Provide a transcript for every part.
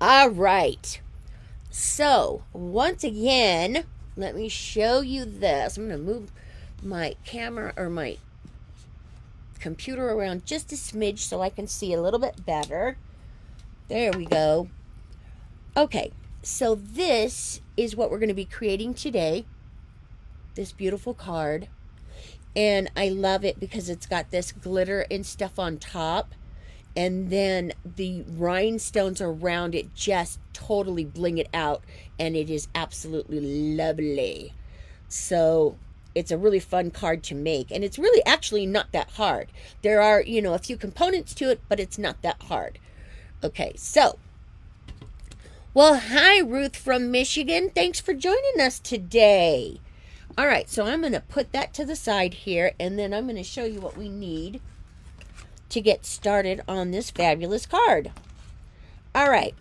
All right. So, once again, let me show you this. I'm going to move my camera or my computer around just a smidge so I can see a little bit better. There we go. Okay, so this is what we're going to be creating today. This beautiful card. And I love it because it's got this glitter and stuff on top. And then the rhinestones around it just totally bling it out. And it is absolutely lovely. So it's a really fun card to make. And it's really actually not that hard. There are, a few components to it, but it's not that hard. Okay, so. Well, hi, Ruth from Michigan. Thanks for joining us today. All right, so I'm going to put that to the side here, and then I'm going to show you what we need to get started on this fabulous card. All right,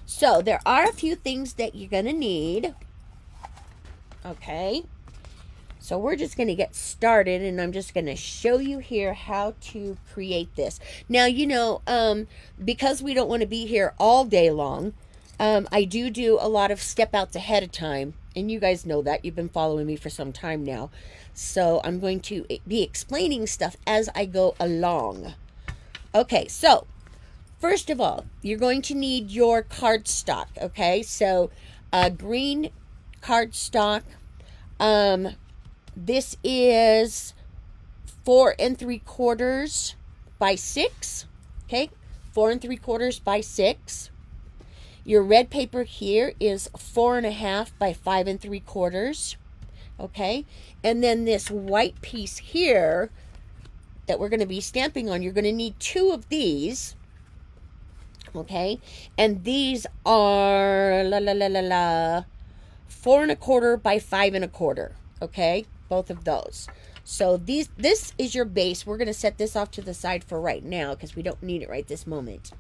so there are a few things that you're going to need. Okay, so we're just going to get started, and I'm just going to show you here how to create this. Now, because we don't want to be here all day long, I do a lot of step outs ahead of time. And you guys know that. You've been following me for some time now. So I'm going to be explaining stuff as I go along. Okay, so first of all, you're going to need your cardstock. Okay, so green cardstock. This is 4 3/4 by 6. Okay, 4 3/4 by 6. Your red paper here is 4 1/2 by 5 3/4. Okay, and then this white piece here that we're going to be stamping on, you're going to need 2 of these. Okay, and these are 4 1/4 by 5 1/4. Okay, both of those. So this is your base. We're going to set this off to the side for right now because we don't need it right this moment.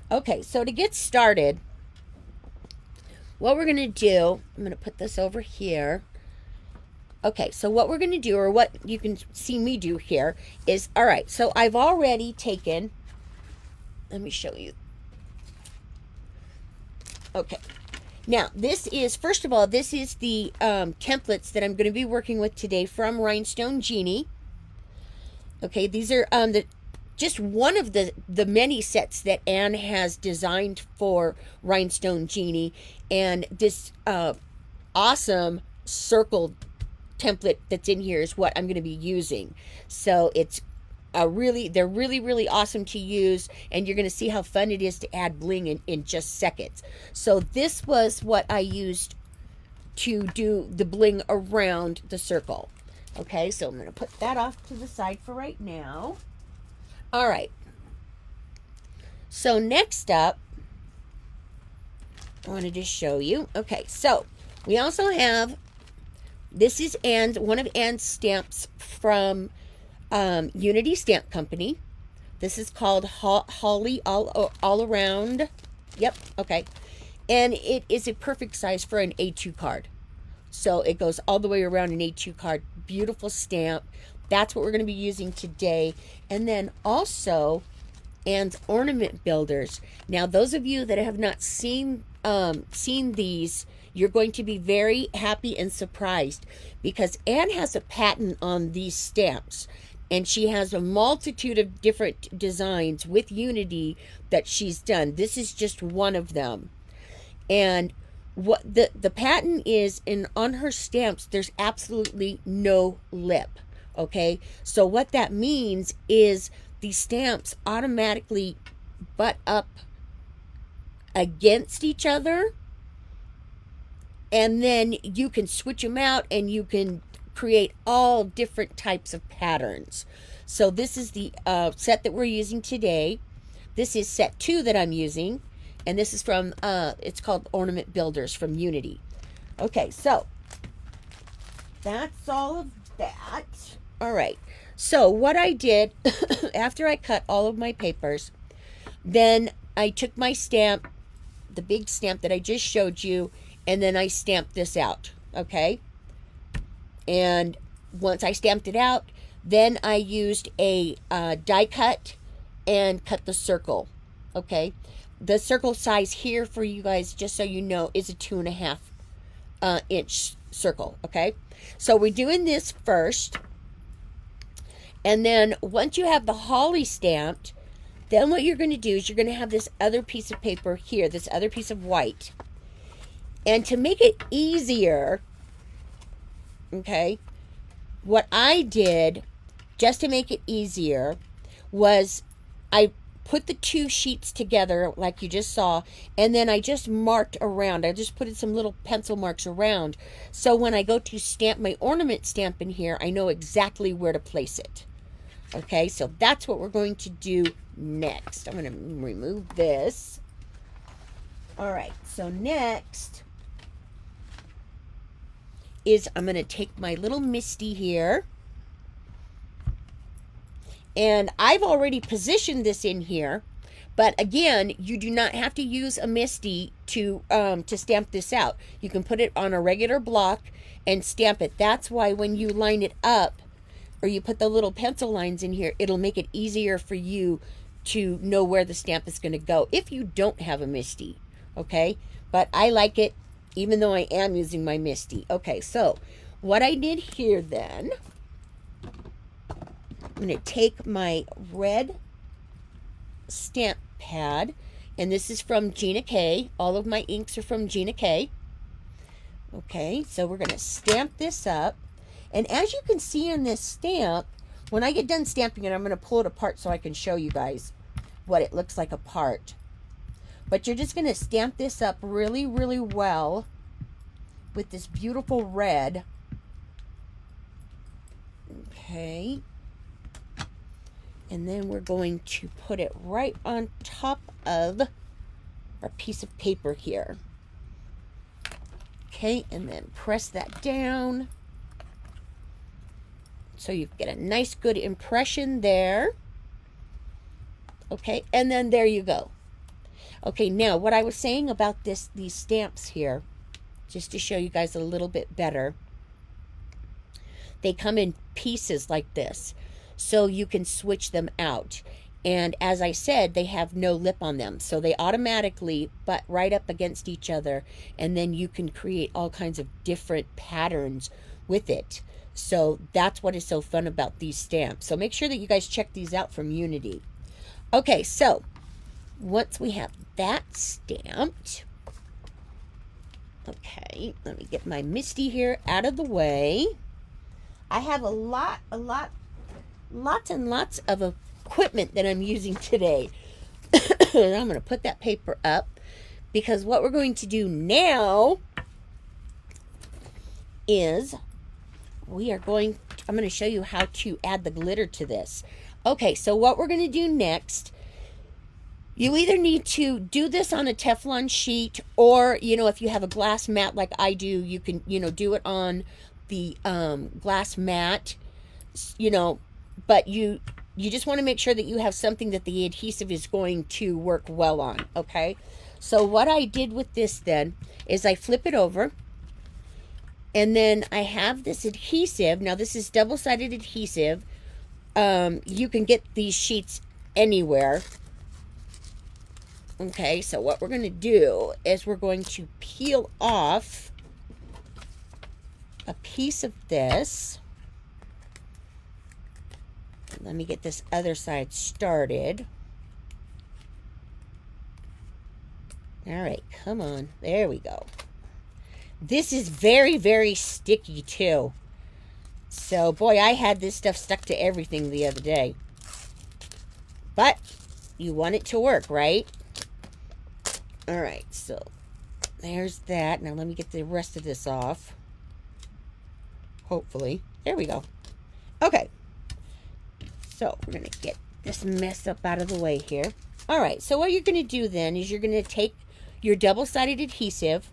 Okay, so to get started, what we're going to do, I'm going to put this over here. Okay, so what we're going to do, or what you can see me do here, is, all right, so I've already taken, let me show you. Okay, now this is, first of all, this is the templates that I'm going to be working with today from Rhinestone Genie. Okay, these are just one of the many sets that Anne has designed for Rhinestone Genie, and this awesome circle template that's in here is what I'm going to be using. So it's they're really awesome to use, and you're going to see how fun it is to add bling in just seconds. So this was what I used to do the bling around the circle. Okay, so I'm going to put that off to the side for right now. All right, so next up, I wanted to show you. Okay, so we also have, this is one of Anne's stamps from Unity Stamp Company. This is called Holly All Around. Yep, okay. And it is a perfect size for an A2 card. So it goes all the way around an A2 card. Beautiful stamp. That's what we're going to be using today. And then also Anne's ornament builders. Now, those of you that have not seen these, you're going to be very happy and surprised because Anne has a patent on these stamps, and she has a multitude of different designs with Unity that she's done. This is just one of them. And what the patent is, on her stamps, there's absolutely no lip. Okay, so what that means is the stamps automatically butt up against each other, and then you can switch them out and you can create all different types of patterns. So this is the set that we're using today. This is set 2 that I'm using, and this is from, it's called Ornament Builders from Unity. Okay, so that's all of that. All right, so what I did, after I cut all of my papers, then I took my stamp, the big stamp that I just showed you, and then I stamped this out, okay? And once I stamped it out, then I used a die cut and cut the circle, Okay, the circle size here for you guys, just so you know, is a 2.5 inch circle. Okay, so we're doing this first, and then once you have the holly stamped, then what you're going to do is you're going to have this other piece of paper here, this other piece of white. And to make it easier, okay, what I did, just to make it easier, was I put the two sheets together like you just saw, and then I just marked around. I just put some little pencil marks around, so when I go to stamp my ornament stamp in here, I know exactly where to place it. Okay, so that's what we're going to do next. I'm going to remove this. All right, so next is I'm going to take my little Misty here, and I've already positioned this in here, but again, you do not have to use a Misty to stamp this out. You can put it on a regular block and stamp it. That's why when you line it up, or you put the little pencil lines in here, it'll make it easier for you to know where the stamp is going to go if you don't have a Misty, okay? But I like it even though I am using my Misty. Okay, so what I did here then, I'm going to take my red stamp pad, and this is from Gina K. All of my inks are from Gina K. Okay, so we're going to stamp this up. And as you can see in this stamp, when I get done stamping it, I'm going to pull it apart so I can show you guys what it looks like apart. But you're just going to stamp this up really, really well with this beautiful red. Okay. And then we're going to put it right on top of our piece of paper here. Okay, and then press that down, so you get a nice good impression there. Okay, and then there you go. Okay, now what I was saying about these stamps here, just to show you guys a little bit better, they come in pieces like this, so you can switch them out. And as I said, they have no lip on them, so they automatically butt right up against each other, and then you can create all kinds of different patterns with it. So that's what is so fun about these stamps. So make sure that you guys check these out from Unity. Okay, so once we have that stamped, okay, let me get my Misty here out of the way. I have lots and lots of equipment that I'm using today. And I'm going to put that paper up, because what we're going to do now is I'm going to show you how to add the glitter to this. Okay, so what we're going to do next, you either need to do this on a Teflon sheet, or, if you have a glass mat like I do, you can, do it on the glass mat, but you just want to make sure that you have something that the adhesive is going to work well on, okay? So what I did with this then is I flip it over, and then I have this adhesive. Now this is double-sided adhesive. You can get these sheets anywhere. Okay, so what we're going to do is we're going to peel off a piece of this. Let me get this other side started. All right, come on. There we go. This is very, very sticky too. So, boy, I had this stuff stuck to everything the other day. But you want it to work, right? All right, so there's that. Now let me get the rest of this off. Hopefully. There we go. Okay. So we're going to get this mess up out of the way here. All right, so what you're going to do then is you're going to take your double-sided adhesive,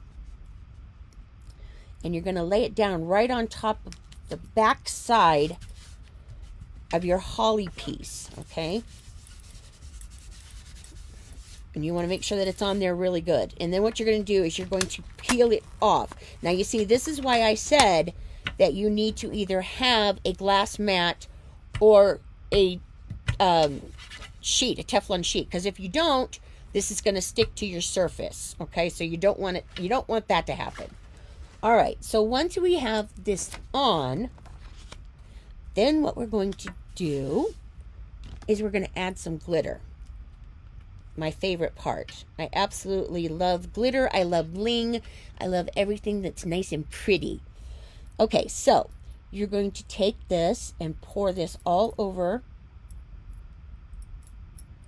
and you're going to lay it down right on top of the back side of your holly piece, okay? And you want to make sure that it's on there really good. And then what you're going to do is you're going to peel it off. Now, you see, this is why I said that you need to either have a glass mat or a sheet, a Teflon sheet. Because if you don't, this is going to stick to your surface. Okay, so you don't want that to happen. All right, so once we have this on, then what we're going to do is we're going to add some glitter. My favorite part. I absolutely love glitter. I love bling. I love everything that's nice and pretty. Okay, so you're going to take this and pour this all over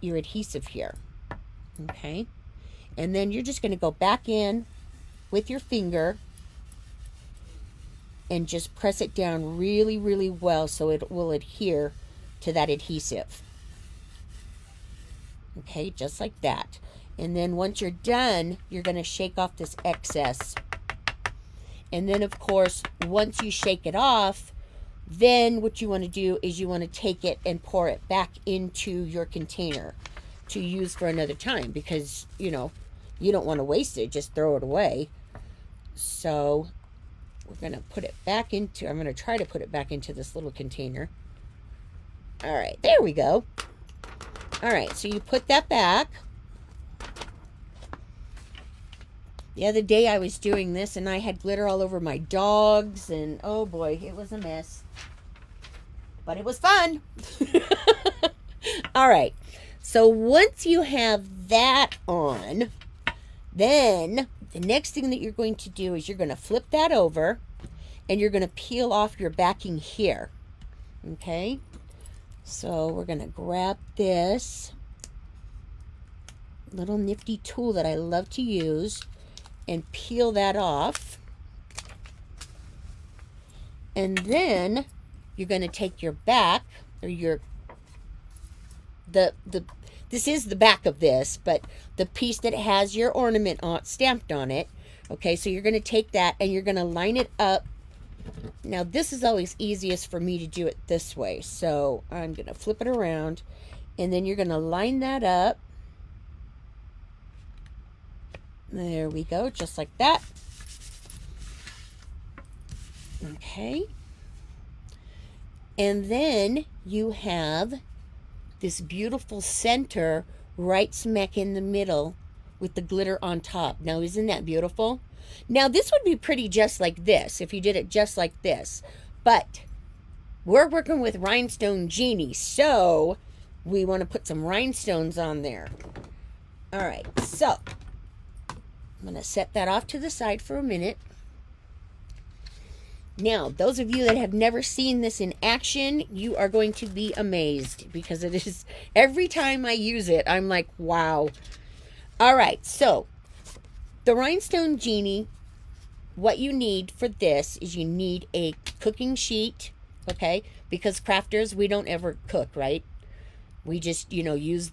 your adhesive here. Okay, and then you're just going to go back in with your finger and just press it down really, really well so it will adhere to that adhesive. Okay, just like that. And then once you're done, you're going to shake off this excess. And then, of course, once you shake it off, then what you want to do is you want to take it and pour it back into your container to use for another time, because, you know, you don't want to waste it. Just throw it away. So we're going to put it back into, I'm going to try to put it back into this little container. All right, there we go. All right, so you put that back. The other day I was doing this and I had glitter all over my dogs, and oh boy, it was a mess. But it was fun. All right, so once you have that on, then the next thing that you're going to do is you're going to flip that over and you're going to peel off your backing here. Okay? So we're going to grab this little nifty tool that I love to use and peel that off. And then you're going to take your back, or your this is the back of this, but the piece that has your ornament stamped on it. Okay, so you're going to take that and you're going to line it up. Now, this is always easiest for me to do it this way. So I'm going to flip it around, and then you're going to line that up. There we go, just like that. Okay. And then you have this beautiful center right smack in the middle with the glitter on top. Now, isn't that beautiful? Now, this would be pretty just like this, if you did it just like this. But we're working with Rhinestone Genie, so we want to put some rhinestones on there. All right, so I'm going to set that off to the side for a minute. Now, those of you that have never seen this in action, you are going to be amazed, because it is, every time I use it, I'm like, wow. All right, so the Rhinestone Genie, what you need for this is you need a cooking sheet, okay? Because crafters, we don't ever cook, right? We just, you know, use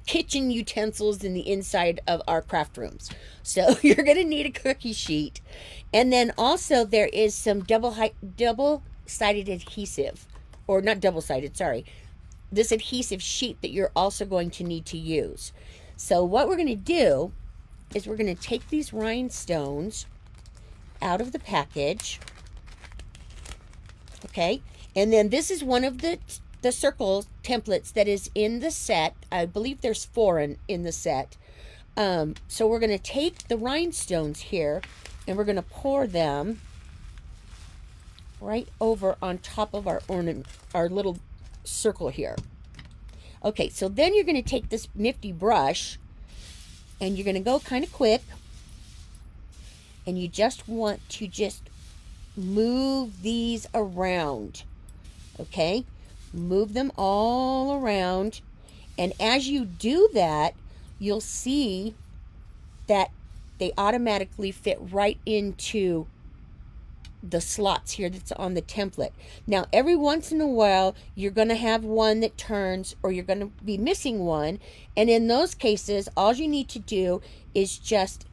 kitchen utensils in the inside of our craft rooms. So you're going to need a cookie sheet. And then also there is some double-sided adhesive, or not double-sided, sorry. This adhesive sheet that you're also going to need to use. So what we're going to do is we're going to take these rhinestones out of the package. Okay? And then this is one of the circle templates that is in the set. I believe there's 4 in the set. So we're going to take the rhinestones here and we're going to pour them right over on top of our ornament, our little circle here. Okay, so then you're going to take this nifty brush and you're going to go kind of quick, and you just want to just move these around. Okay? Move them all around, and as you do that, you'll see that they automatically fit right into the slots here that's on the template. Now, every once in a while, you're going to have one that turns, or you're going to be missing one, and in those cases, all you need to do is just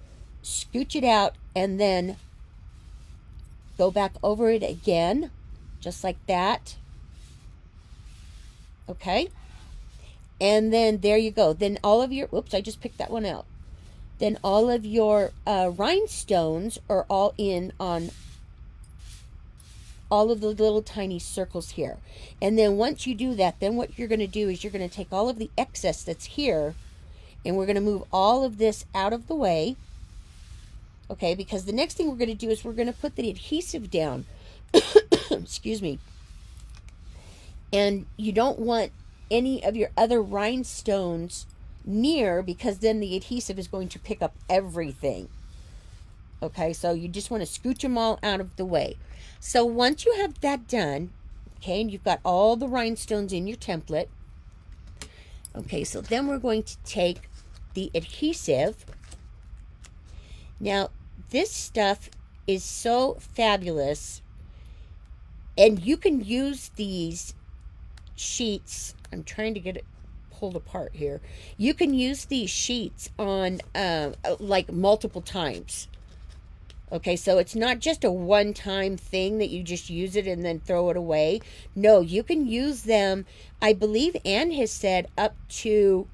scooch it out and then go back over it again, just like that. Okay, and then there you go. Then all of your, oops, I just picked that one out. Then all of your rhinestones are all in on all of the little tiny circles here. And then once you do that, then what you're going to do is you're going to take all of the excess that's here And we're going to move all of this out of the way. Okay, because the next thing we're going to do is we're going to put the adhesive down. Excuse me. And you don't want any of your other rhinestones near, because then the adhesive is going to pick up everything. Okay, so you just want to scooch them all out of the way. So once you have that done, okay, and you've got all the rhinestones in your template, okay, so then we're going to take the adhesive. Now, this stuff is so fabulous, and you can use these sheets. I'm trying to get it pulled apart here. You can use these sheets on like multiple times. Okay, so it's not just a one-time thing that you just use it and then throw it away. No, you can use them. I believe Anne has said up to,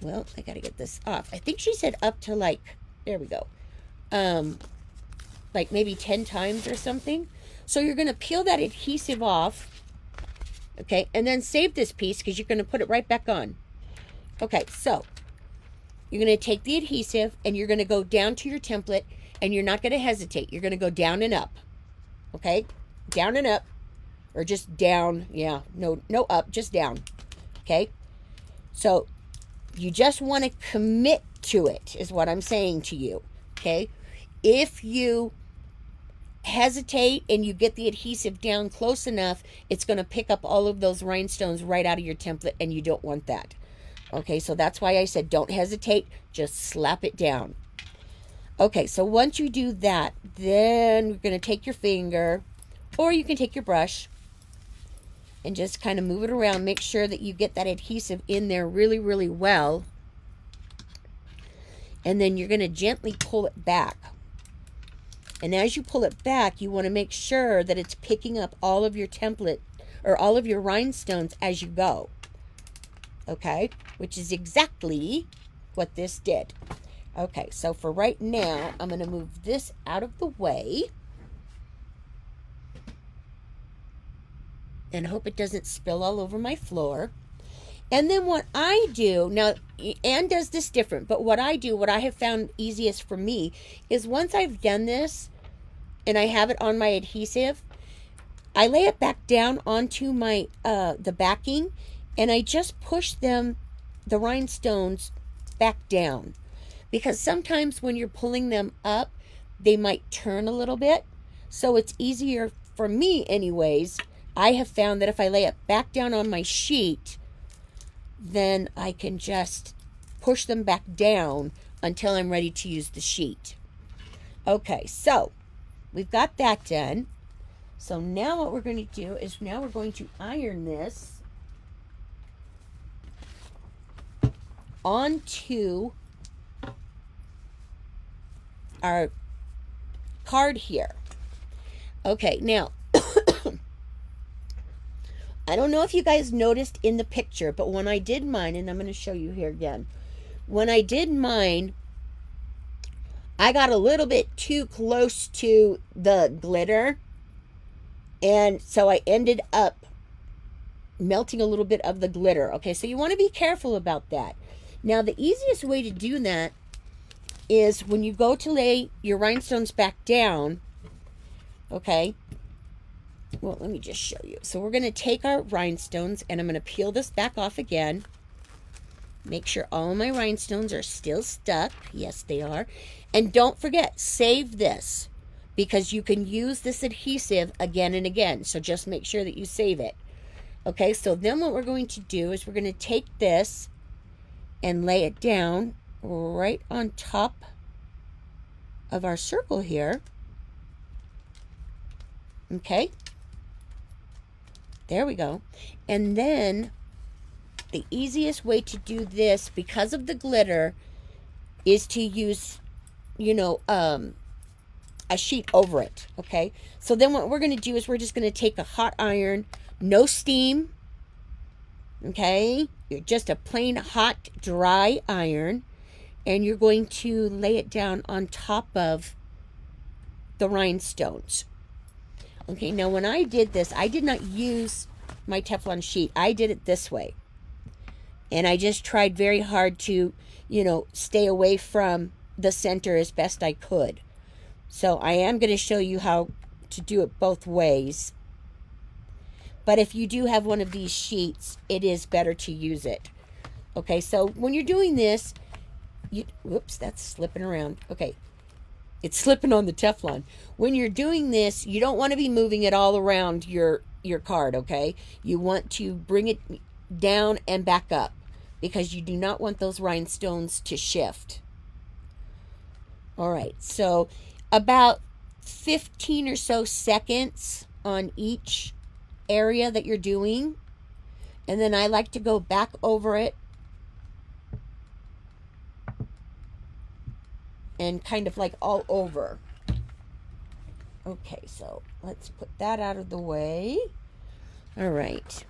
well, I got to get this off. I think she said up to like, there we go, like maybe 10 times or something. So you're going to peel that adhesive off, okay, and then save this piece because you're going to put it right back on. Okay, so you're going to take the adhesive and you're going to go down to your template, and you're not going to hesitate. You're going to go down and up, okay? Down and up, or just down. Yeah, no up, just down, okay? So you just want to commit to it is what I'm saying to you, okay? If you hesitate and you get the adhesive down close enough, it's going to pick up all of those rhinestones right out of your template, and you don't want that. Okay, so that's why I said don't hesitate, just slap it down. Okay, so once you do that, then you're going to take your finger, or you can take your brush, and just kind of move it around. Make sure that you get that adhesive in there really, really well. And then you're going to gently pull it back. And as you pull it back, you want to make sure that it's picking up all of your template, or all of your rhinestones as you go. Okay, which is exactly what this did. Okay, so for right now, I'm going to move this out of the way. And hope it doesn't spill all over my floor. And then what I do, now Anne does this different, but what I do, what I have found easiest for me, is once I've done this and I have it on my adhesive, I lay it back down onto my the backing, and I just push them, the rhinestones, back down. Because sometimes when you're pulling them up, they might turn a little bit. So it's easier for me anyways. I have found that if I lay it back down on my sheet, then I can just push them back down until I'm ready to use the sheet. Okay, so we've got that done. So now what we're going to do is now we're going to iron this onto our card here. Okay, now I don't know if you guys noticed in the picture, but when I did mine, and I'm going to show you here again, when I did mine, I got a little bit too close to the glitter, and so I ended up melting a little bit of the glitter. Okay, so you want to be careful about that. Now the easiest way to do that is when you go to lay your rhinestones back down, okay, well, let me just show you. So we're going to take our rhinestones, and I'm going to peel this back off again. Make sure all my rhinestones are still stuck. Yes, they are. And don't forget, save this, because you can use this adhesive again and again. So just make sure that you save it. Okay, so then what we're going to do is we're going to take this and lay it down right on top of our circle here. Okay, there we go. And then the easiest way to do this, because of the glitter, is to use, you know, a sheet over it. Okay, so then what we're going to do is we're just going to take a hot iron, no steam. Okay, just a plain hot dry iron, and you're going to lay it down on top of the rhinestones. Okay, now when I did this, I did not use my Teflon sheet. I did it this way. And I just tried very hard to, stay away from the center as best I could. So I am going to show you how to do it both ways. But if you do have one of these sheets, it is better to use it. Okay, so when you're doing this, whoops, that's slipping around. Okay, it's slipping on the Teflon. When you're doing this, you don't want to be moving it all around your card, okay? You want to bring it down and back up because you do not want those rhinestones to shift. All right, so about 15 or so seconds on each area that you're doing, and then I like to go back over it and kind of like all over. Okay, so let's put that out of the way. All right,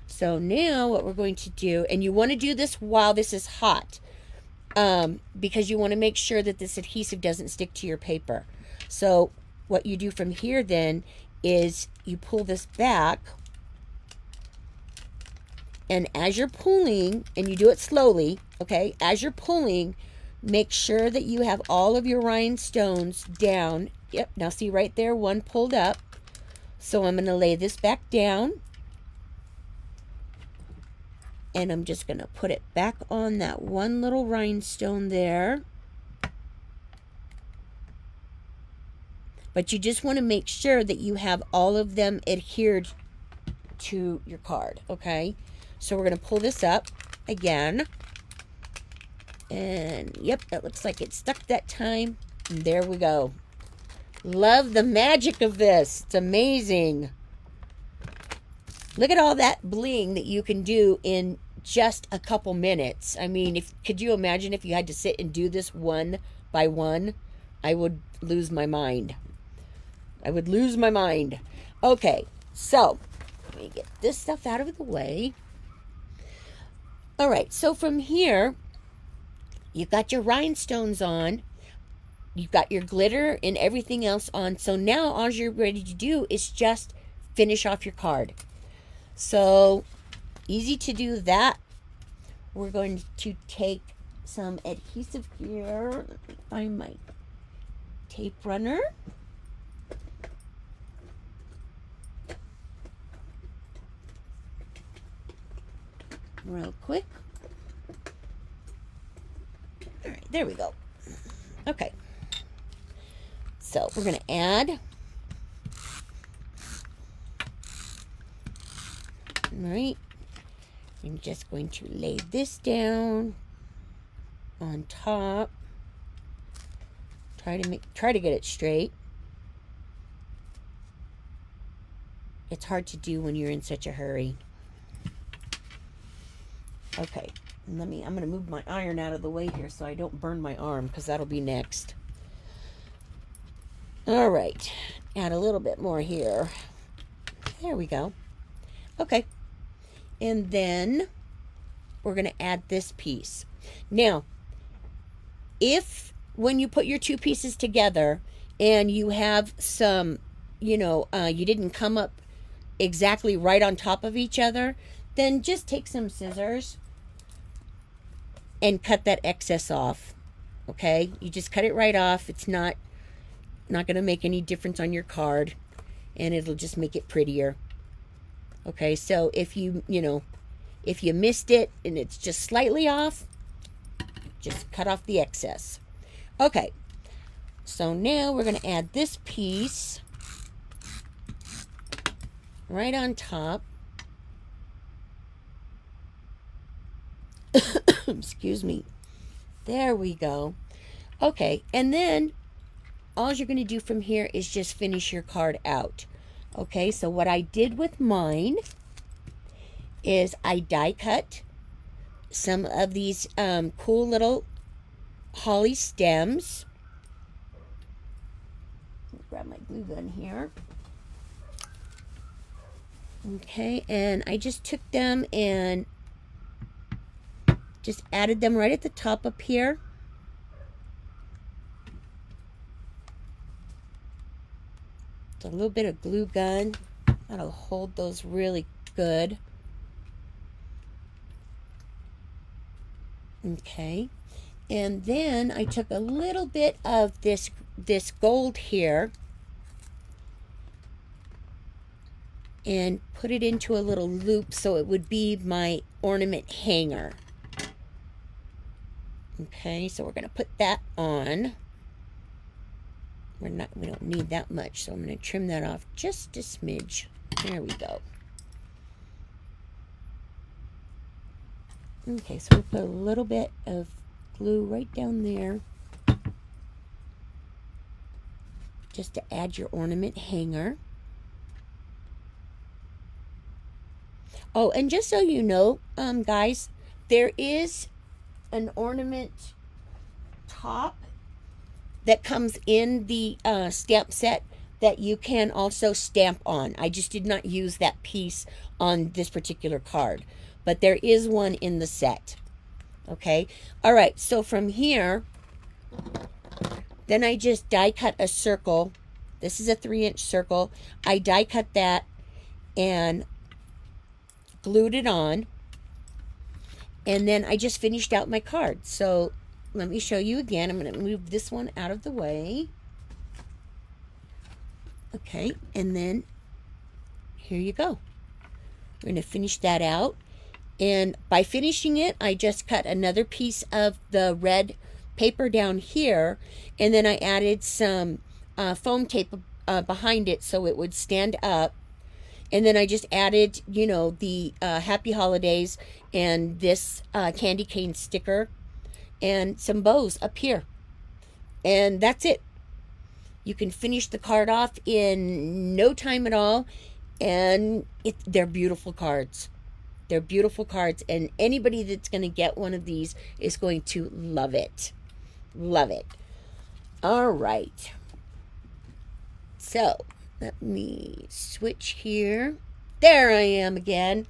so now what we're going to do, and you want to do this while this is hot, because you want to make sure that this adhesive doesn't stick to your paper. So what you do from here then is you pull this back, and as you're pulling, and you do it slowly, okay, as you're pulling, make sure that you have all of your rhinestones down. Yep, now see right there, one pulled up. So I'm going to lay this back down, and I'm just going to put it back on that one little rhinestone there. But you just want to make sure that you have all of them adhered to your card, okay? So we're going to pull this up again. And yep, that looks like it stuck that time. And there we go. Love the magic of this. It's amazing. Look at all that bling that you can do in just a couple minutes. I mean, could you imagine if you had to sit and do this one by one? I would lose my mind. I would lose my mind. Okay, so let me get this stuff out of the way. All right, so from here, you've got your rhinestones on. You've got your glitter and everything else on. So now all you're ready to do is just finish off your card. So easy to do that. We're going to take some adhesive here. Let me find my tape runner. Real quick. All right, there we go. Okay. So we're going to add. All right. I'm just going to lay this down on top. Try to get it straight. It's hard to do when you're in such a hurry. Okay, I'm going to move my iron out of the way here so I don't burn my arm, because that'll be next. All right, add a little bit more here. There we go. Okay, and then we're going to add this piece. Now, if when you put your two pieces together and you have some, you didn't come up exactly right on top of each other, then just take some scissors and cut that excess off. Okay, you just cut it right off. It's not going to make any difference on your card, and it'll just make it prettier. Okay, so if you missed it and it's just slightly off, just cut off the excess. Okay, so now we're going to add this piece right on top. Excuse me. There we go. Okay, and then all you're going to do from here is just finish your card out. Okay, so what I did with mine is I die cut some of these cool little holly stems. Grab my glue gun here. Okay, and I just took them and just added them right at the top up here. It's a little bit of glue gun. That'll hold those really good. Okay. And then I took a little bit of this gold here and put it into a little loop so it would be my ornament hanger. Okay, so we're going to put that on. We don't need that much, so I'm going to trim that off just a smidge. There we go. Okay, so we put a little bit of glue right down there just to add your ornament hanger. Oh, and just so you know, guys, there is an ornament top that comes in the stamp set that you can also stamp on. I just did not use that piece on this particular card, but there is one in the set. Okay, all right, so from here, then I just die cut a circle. This is a 3-inch circle. I die cut that and glued it on, and then I just finished out my card. So let me show you again. I'm going to move this one out of the way. Okay, and then here you go. We're going to finish that out. And by finishing it, I just cut another piece of the red paper down here, and then I added some foam tape behind it so it would stand up. And then I just added, you know, the Happy Holidays and this candy cane sticker and some bows up here. And that's it. You can finish the card off in no time at all. And they're beautiful cards. They're beautiful cards. And anybody that's going to get one of these is going to love it. Love it. All right. So let me switch here. There I am again.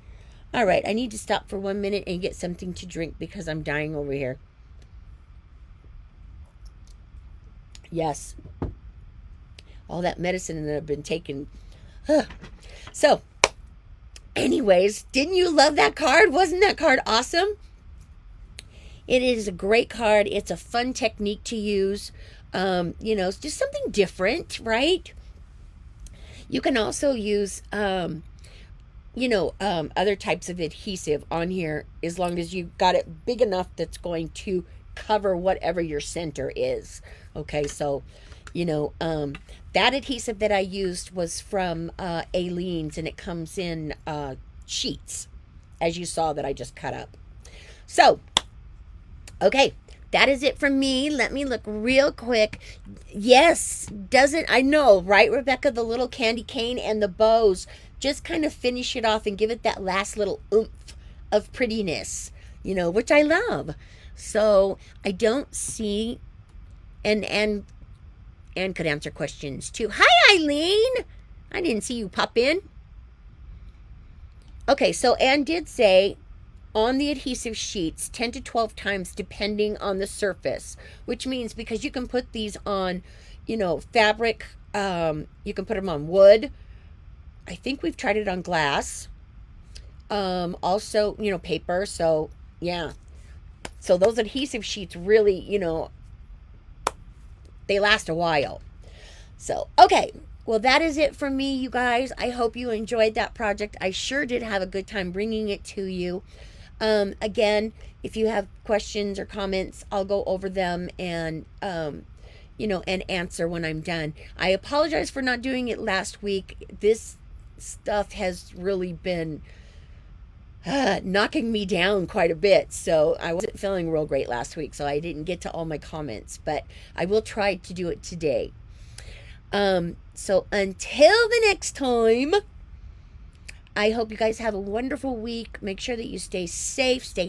All right, I need to stop for 1 minute and get something to drink because I'm dying over here. Yes. All that medicine that I've been taking. So, anyways, didn't you love that card? Wasn't that card awesome? It is a great card. It's a fun technique to use. You know, it's just something different, right? You can also use, you know, other types of adhesive on here as long as you got it big enough that's going to cover whatever your center is. Okay, so, you know, that adhesive that I used was from Aleene's, and it comes in sheets, as you saw that I just cut up. So, okay, that is it from me. Let me look real quick. Yes, I know, right, Rebecca? The little candy cane and the bows just kind of finish it off and give it that last little oomph of prettiness, you know, which I love. So I don't see, and could answer questions too. Hi, Eileen. I didn't see you pop in. Okay, so Anne did say on the adhesive sheets 10 to 12 times depending on the surface, which means because you can put these on, you know, fabric, you can put them on wood. I think we've tried it on glass. Also, you know, paper. So, yeah. So those adhesive sheets really, you know, they last a while. So, okay. Well, that is it from me, you guys. I hope you enjoyed that project. I sure did have a good time bringing it to you. Again, if you have questions or comments, I'll go over them and, you know, and answer when I'm done. I apologize for not doing it last week. This stuff has really been knocking me down quite a bit. So I wasn't feeling real great last week, so I didn't get to all my comments, but I will try to do it today. So until the next time, I hope you guys have a wonderful week. Make sure that you stay safe, stay